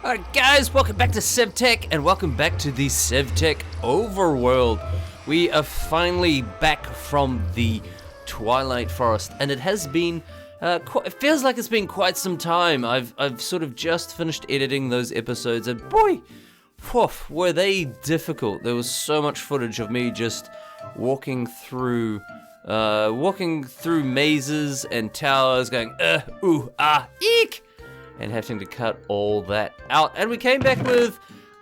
Alright guys, welcome back to SevTech and welcome back to the SevTech overworld. We are finally back from the Twilight Forest and it has been, it feels like it's been quite some time. I've sort of just finished editing those episodes and boy, were they difficult. There was so much footage of me just walking through mazes and towers going, ooh, ah, eek! And having to cut all that out. And we came back with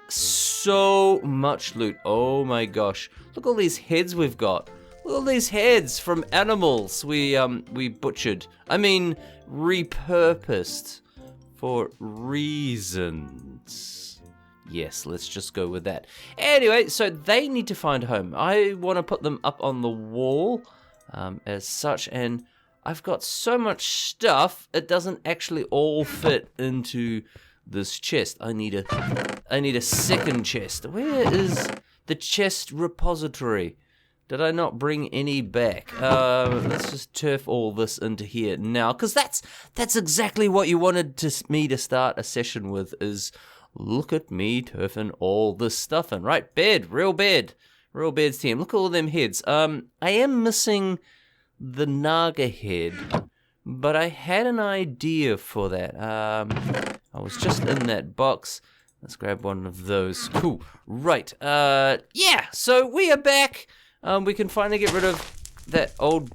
so much loot. Oh my gosh. Look at all these heads we've got. Look at all these heads from animals we butchered. I mean, repurposed for reasons. Yes, let's just go with that. Anyway, so they need to find a home. I want to put them up on the wall as such, and I've got so much stuff, it doesn't actually all fit into this chest. I need a second chest. Where is the chest repository? Did I not bring any back? Let's just turf all this into here now, because that's exactly what you wanted me to start a session with, is look at me turfing all this stuff in. Right, bed, real bed's team. Look at all them heads. I am missing the Naga head, but I had an idea for that. I was just in that box. Let's grab one of those. Cool. Right. Yeah, so we are back. We can finally get rid of that old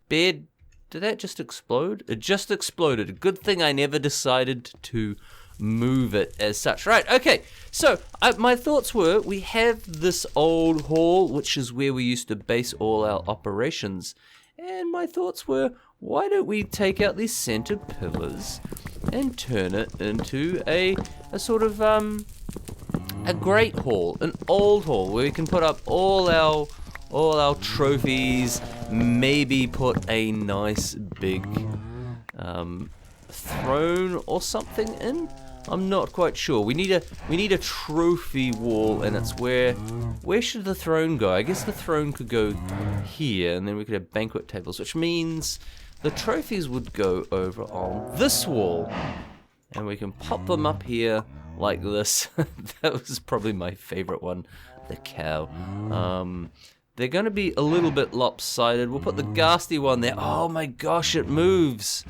bed. Did that just explode? It just exploded. Good thing I never decided to move it as such. Right, okay. So, my thoughts were, we have this old hall, which is where we used to base all our operations. And my thoughts were, why don't we take out these center pillars and turn it into a sort of a great hall, an old hall where we can put up all our trophies, maybe put a nice big throne or something in. I'm not quite sure. We need a trophy wall, and it's where should the throne go? I guess the throne could go here, and then we could have banquet tables, which means the trophies would go over on this wall, and we can pop them up here like this. That was probably my favorite one, the cow. They're going to be a little bit lopsided. We'll put the ghastly one there. Oh my gosh, it moves.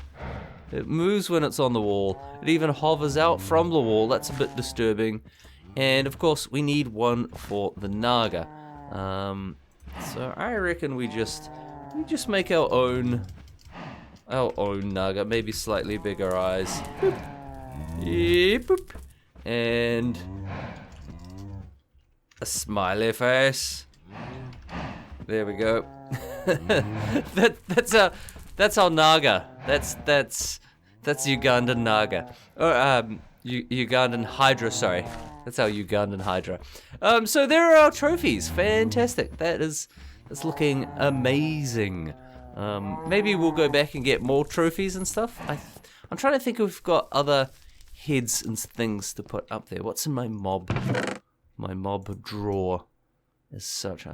It moves when it's on the wall. It even hovers out from the wall. That's a bit disturbing. And of course, we need one for the Naga. So I reckon we just make our own Naga. Maybe slightly bigger eyes. Boop. Yep, boop. And a smiley face. There we go. That's our Naga. That's Ugandan Naga. Or Ugandan Hydra, sorry. That's our Ugandan Hydra. So there are our trophies. Fantastic. That's looking amazing. Maybe we'll go back and get more trophies and stuff. I'm trying to think if we've got other heads and things to put up there. What's in my mob drawer as such?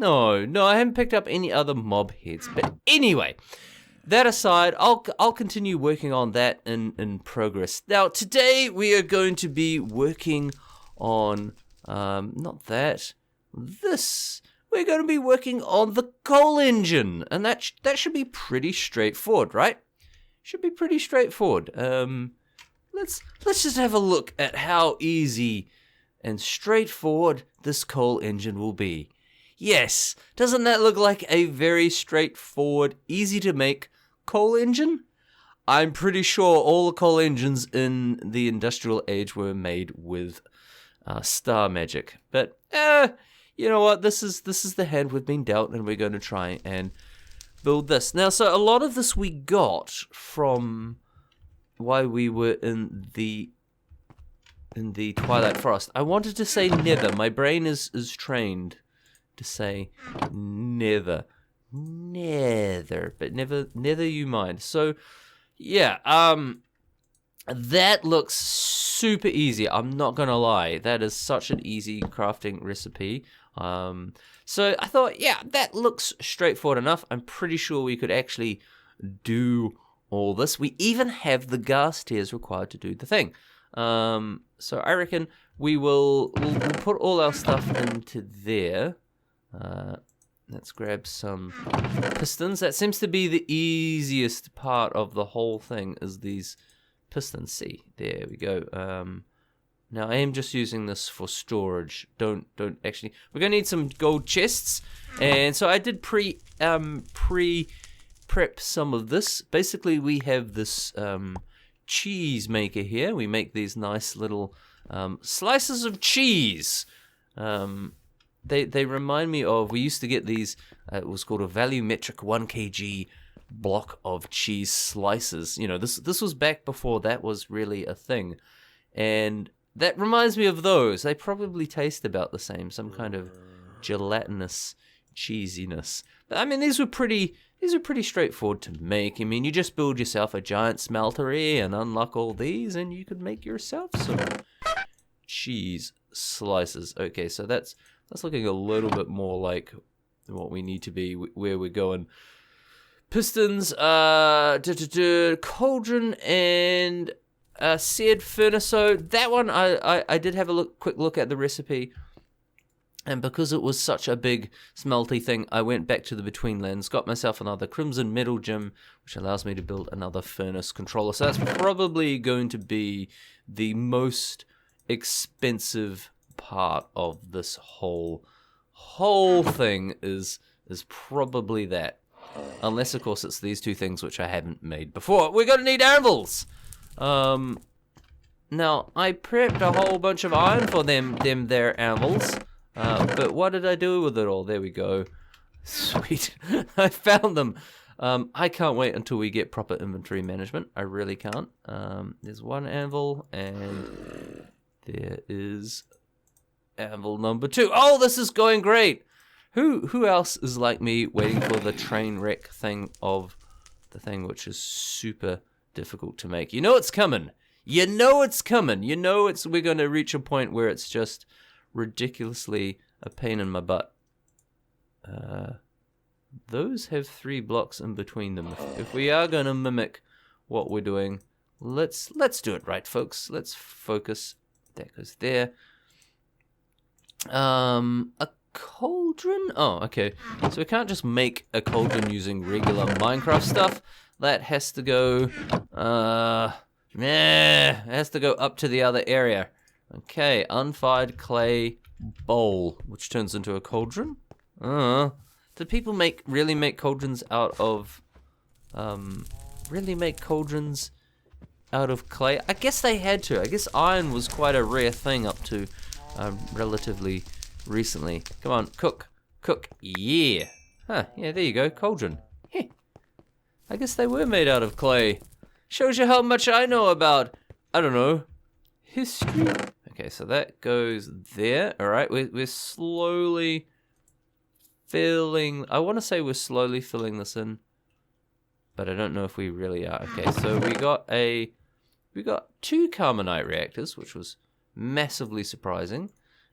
No, I haven't picked up any other mob heads. But anyway, that aside, I'll continue working on that in progress. Now, today we are going to be working on, this. We're going to be working on the coal engine. And that should be pretty straightforward, right? Should be pretty straightforward. Let's just have a look at how easy and straightforward this coal engine will be. Yes, doesn't that look like a very straightforward, easy to make coal engine? I'm pretty sure all the coal engines in the industrial age were made with star magic. But you know what? This is the hand we've been dealt, and we're going to try and build this. Now, so a lot of this we got from while we were in the Twilight Forest. I wanted to say nether. My brain is trained to say nether, but nether you mind. So yeah, that looks super easy. I'm not gonna lie, that is such an easy crafting recipe. So I thought, yeah, that looks straightforward enough. I'm pretty sure we could actually do all this. We even have the gas tiers required to do the thing. So I reckon we'll put all our stuff into there. Let's grab some pistons. That seems to be the easiest part of the whole thing, is these pistons. See, there we go. Now I am just using this for storage. Don't actually. We're gonna need some gold chests, and so I did prep some of this. Basically, we have this cheese maker here. We make these nice little slices of cheese. They remind me of, we used to get these, it was called a volumetric 1 kg block of cheese slices. You know, this was back before that was really a thing. And that reminds me of those. They probably taste about the same, some kind of gelatinous cheesiness. But I mean, these were pretty straightforward to make. I mean, you just build yourself a giant smeltery and unlock all these, and you could make yourself some cheese slices. Okay, so that's looking a little bit more like what we need to be, where we're going. Pistons, cauldron, and seared furnace. So that one, I did have a quick look at the recipe. And because it was such a big smelty thing, I went back to the Betweenlands, got myself another Crimson Metal Gem, which allows me to build another furnace controller. So that's probably going to be the most expensive part of this whole thing is probably that. Unless, of course, it's these two things which I haven't made before. We're going to need anvils! Now, I prepped a whole bunch of iron for them their anvils. But what did I do with it all? There we go. Sweet. I found them. I can't wait until we get proper inventory management. I really can't. There's one anvil, and there is anvil number 2. Oh, this is going great. Who else is like me, waiting for the train wreck thing of the thing which is super difficult to make? You know it's coming. You know it's coming. You know we're going to reach a point where it's just ridiculously a pain in my butt. Those have 3 blocks in between them. If we are going to mimic what we're doing, let's do it right, folks. Let's focus. That goes there. A cauldron? Oh, okay. So we can't just make a cauldron using regular Minecraft stuff. That has to go, it has to go up to the other area. Okay, unfired clay bowl, which turns into a cauldron. Do people really make cauldrons out of clay? I guess they had to. I guess iron was quite a rare thing up to relatively recently. Come on, cook. Yeah. Huh, yeah, there you go, cauldron. Heh. I guess they were made out of clay. Shows you how much I know about, I don't know, history. Okay, so that goes there. All right, we're slowly filling. I want to say we're slowly filling this in, but I don't know if we really are. Okay, so we got 2 carbonite reactors, which was massively surprising,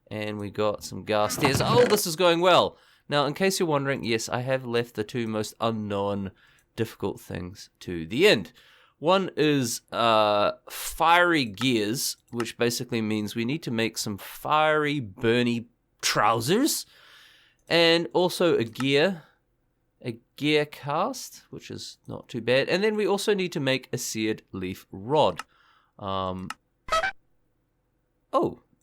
and we got some gas tiers. Oh, this is going well. Now, in case you're wondering, yes, I have left the 2 most unknown difficult things to the end. One is fiery gears, which basically means we need to make some fiery, burny trousers, and also a gear cast, which is not too bad. And then we also need to make a seared leaf rod. Oh,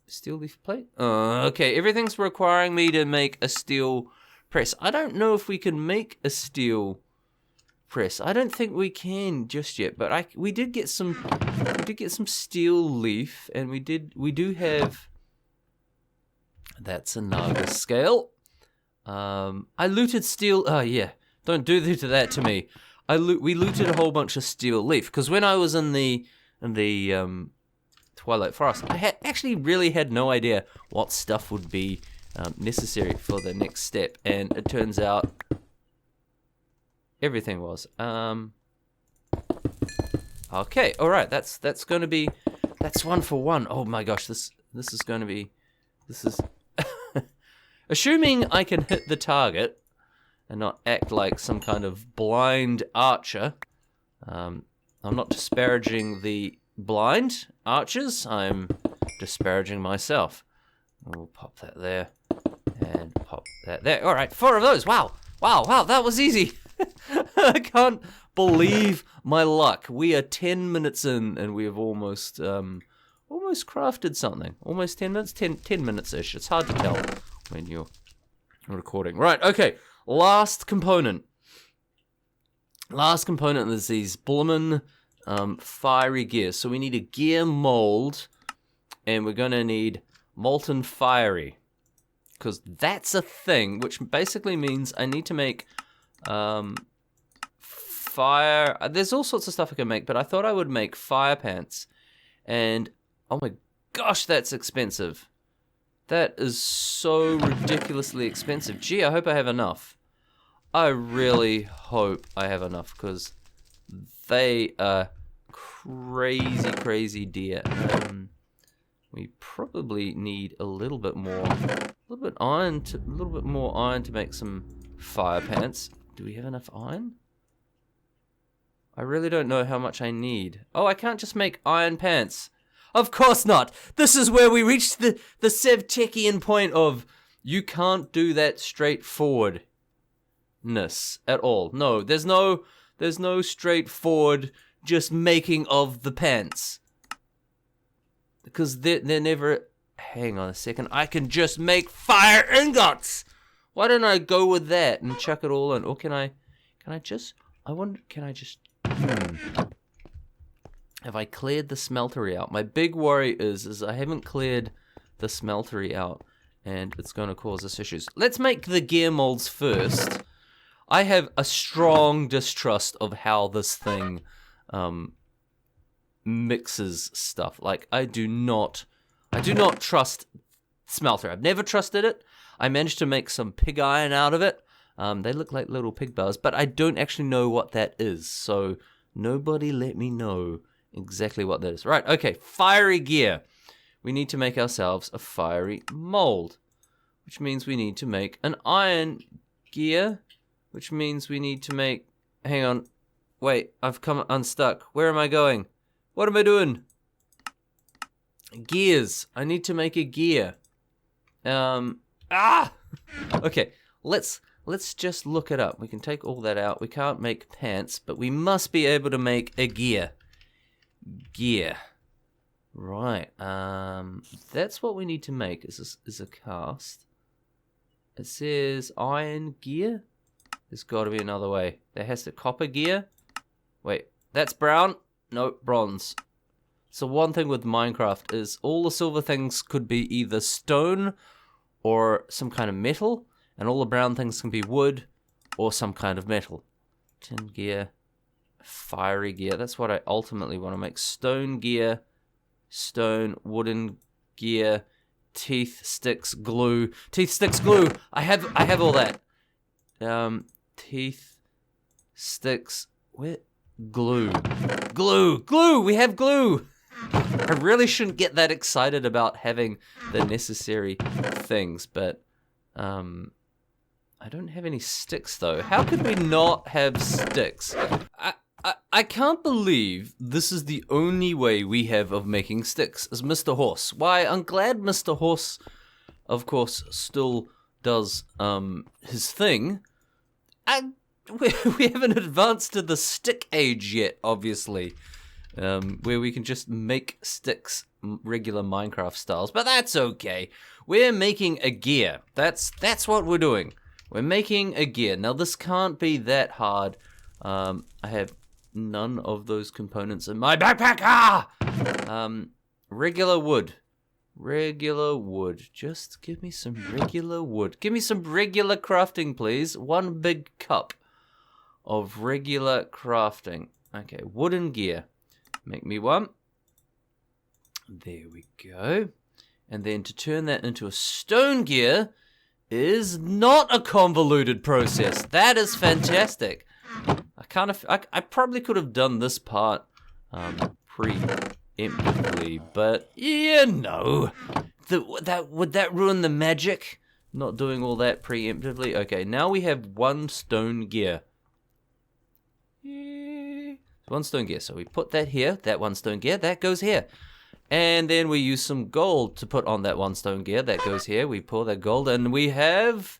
steel leaf plate? Okay, everything's requiring me to make a steel press. I don't know if we can make a steel press. I don't think we can just yet, but we did get some steel leaf, and we do have, that's a Naga scale. I looted steel. Oh yeah, don't do that to me. We looted a whole bunch of steel leaf because when I was in the Twilight Forest, I actually really had no idea what stuff would be necessary for the next step, and it turns out everything was. Okay, all right. That's going to be, that's 1 for 1. Oh my gosh, this is going to be, this is assuming I can hit the target and not act like some kind of blind archer. I'm not disparaging the blind archers. I'm disparaging myself. We'll pop that there. And pop that there. All right, 4 of those. Wow. Wow, that was easy. I can't believe my luck. We are 10 minutes in, and we have almost crafted something. Almost 10 minutes? 10 minutes-ish. It's hard to tell when you're recording. Right, okay. Last component. Last component is these bloomin' fiery gears. So we need a gear mold, and we're going to need molten fiery. Because that's a thing, which basically means I need to make fire. There's all sorts of stuff I can make, but I thought I would make fire pants. And oh my gosh, that's expensive. That is so ridiculously expensive. Gee, I hope I have enough. I really hope I have enough, because they are crazy, crazy dear. We probably need a little bit more, a little bit more iron to make some fire pants. Do we have enough iron? I really don't know how much I need. Oh, I can't just make iron pants. Of course not. This is where we reach the SevTechian point of you can't do that straightforwardness at all. No, there's no straightforward just making of the pants. Because they're never... Hang on a second. I can just make fire ingots! Why don't I go with that and chuck it all in? Or can I just... I wonder... Can I just... Have I cleared the smeltery out? My big worry is I haven't cleared the smeltery out. And it's going to cause us issues. Let's make the gear molds first. I have a strong distrust of how this thing... mixes stuff. Like, I do not trust smelter. I've never trusted it. I managed to make some pig iron out of it. They look like little pig bars, but I don't actually know what that is. So nobody let me know exactly what that is. Right, okay, fiery gear. We need to make ourselves a fiery mold, which means we need to make an iron gear, which means we need to make... Hang on. Wait, I've come unstuck. Where am I going? What am I doing? Gears. I need to make a gear. Okay, let's just look it up. We can take all that out. We can't make pants, but we must be able to make a gear. Gear. Right. That's what we need to make. Is a cast. It says iron gear. There's got to be another way. There has to copper gear. Wait, that's brown. No, bronze. So one thing with Minecraft is all the silver things could be either stone or some kind of metal, and all the brown things can be wood or some kind of metal. Tin gear, fiery gear. That's what I ultimately want to make. Stone gear, stone, wooden gear, teeth, sticks, glue. Teeth, sticks, glue. I have all that. Teeth, sticks, where? Glue. Glue! We have glue! I really shouldn't get that excited about having the necessary things, but I don't have any sticks though. How could we not have sticks? I can't believe this is the only way we have of making sticks, as Mr. Horse. Why, I'm glad Mr. Horse, of course, still does his thing. We haven't advanced to the stick age yet, obviously, where we can just make sticks regular Minecraft styles, but that's okay. We're making a gear. That's what we're doing. We're making a gear. Now, this can't be that hard. I have none of those components in my backpack. Regular wood. Regular wood. Just give me some regular wood. Give me some regular crafting, please. One big cup of regular crafting. Okay, wooden gear. Make me one. There we go. And then to turn that into a stone gear is not a convoluted process. That is fantastic. I probably could have done this part preemptively, but you know, would that ruin the magic? Not doing all that preemptively. Okay, now we have one stone gear. 1 stone gear. So we put that here, that 1 stone gear, that goes here. And then we use some gold to put on that 1 stone gear, that goes here. We pour that gold, and we have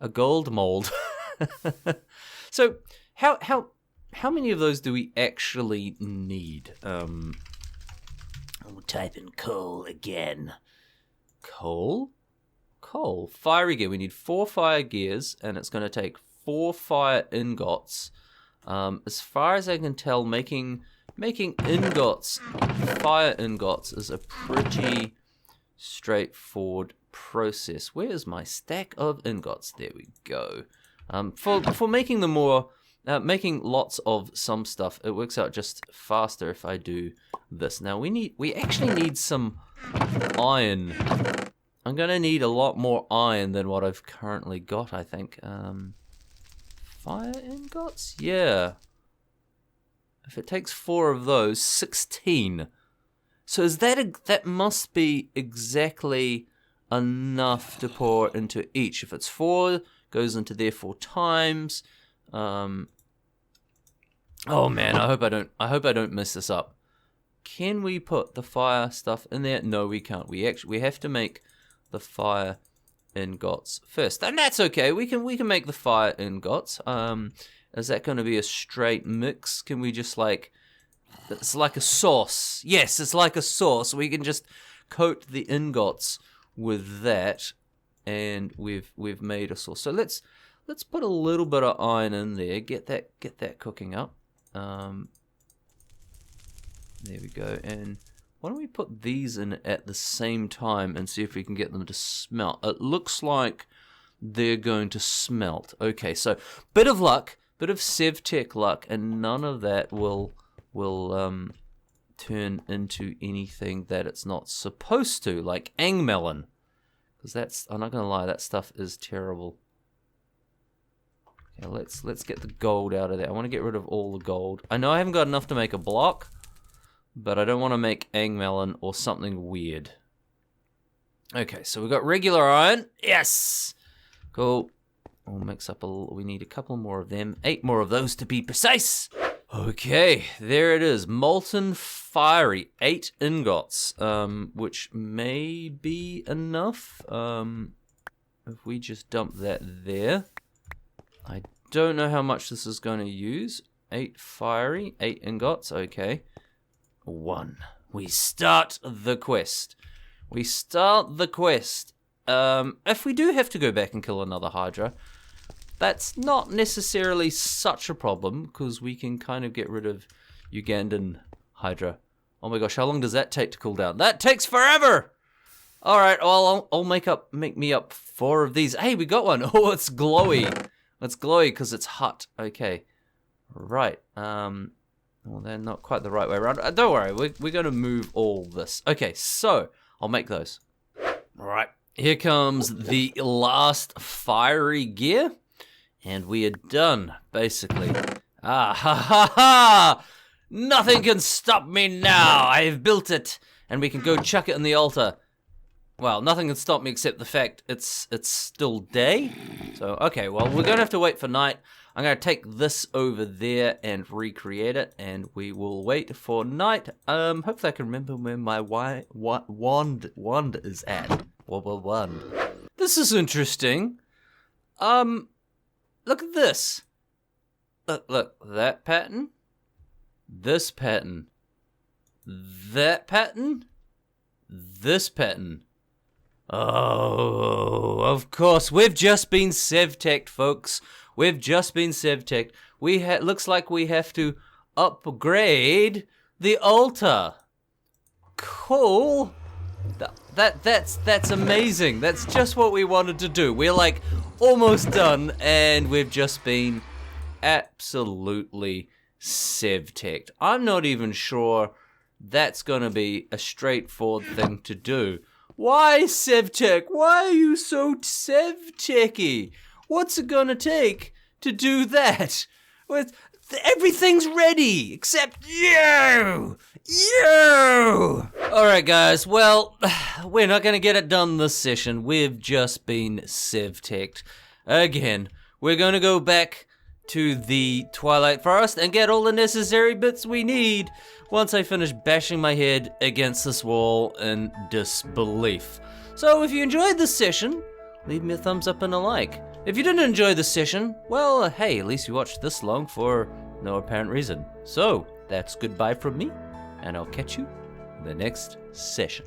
a gold mold. So how many of those do we actually need? We'll type in coal again. Coal? Fiery gear. We need 4 fire gears, and it's going to take 4 fire ingots. As far as I can tell, making ingots, fire ingots, is a pretty straightforward process. Where's my stack of ingots? There we go. For making them more, making lots of some stuff, it works out just faster if I do this. Now we actually need some iron. I'm gonna need a lot more iron than what I've currently got, I think. Fire ingots? Yeah. If it takes 4 of those, 16. So is that must be exactly enough to pour into each. If it's 4, goes into there 4 times. Oh man, I hope I don't mess this up. Can we put the fire stuff in there? No, we can't. We have to make the fire ingots first, and that's okay. We can make the fire ingots. Is that going to be a straight mix? Can we just it's like a sauce? Yes, it's like a sauce. We can just coat the ingots with that, and we've made a sauce. So let's put a little bit of iron in there. Get that cooking up. There we go. And why don't we put these in at the same time and see if we can get them to smelt? It looks like they're going to smelt. Okay, so bit of luck, bit of SevTech luck, and none of that will turn into anything that it's not supposed to, like angmelon. Because I'm not gonna lie, that stuff is terrible. Okay, let's get the gold out of there. I want to get rid of all the gold. I know I haven't got enough to make a block, but I don't want to make angmelon or something weird. Okay, so we've got regular iron. Yes! Cool. We'll mix up we need a couple more of them. 8 more of those to be precise. Okay, there it is. Molten fiery. 8 ingots, which may be enough. If we just dump that there. I don't know how much this is going to use. 8 fiery, 8 ingots, okay. 1. We start the quest. If we do have to go back and kill another Hydra, that's not necessarily such a problem, because we can kind of get rid of Ugandan Hydra. Oh my gosh, how long does that take to cool down? That takes forever! Alright, well, I'll make me up 4 of these. Hey, we got one! Oh, it's glowy! It's glowy because it's hot. Okay. Right. Well, they're not quite the right way around. Don't worry, we're going to move all this. Okay, so I'll make those. All right, here comes the last fiery gear, and we are done, basically. Ah, ha, ha, ha! Nothing can stop me now. I have built it, and we can go chuck it in the altar. Well, nothing can stop me except the fact it's still day. So, okay, well, we're going to have to wait for night. I'm going to take this over there and recreate it, and we will wait for night. Hopefully I can remember where my wand is at. Wand. This is interesting. Look at this. Look, that pattern. This pattern. That pattern. This pattern. Oh, of course. We've just been SevTech, folks. We've just been SevTech. Looks like we have to upgrade the altar. Cool. That's amazing. That's just what we wanted to do. We're like almost done, and we've just been absolutely SevTech. I'm not even sure that's gonna be a straightforward thing to do. Why, SevTech? Why are you so SevTechy? What's it gonna take to do that? Everything's ready, except you! You! Alright guys, well, we're not gonna get it done this session. We've just been SevTech'd. Again, we're gonna go back to the Twilight Forest and get all the necessary bits we need once I finish bashing my head against this wall in disbelief. So if you enjoyed this session, leave me a thumbs up and a like. If you didn't enjoy this session, well, hey, at least you watched this long for no apparent reason. So that's goodbye from me, and I'll catch you in the next session.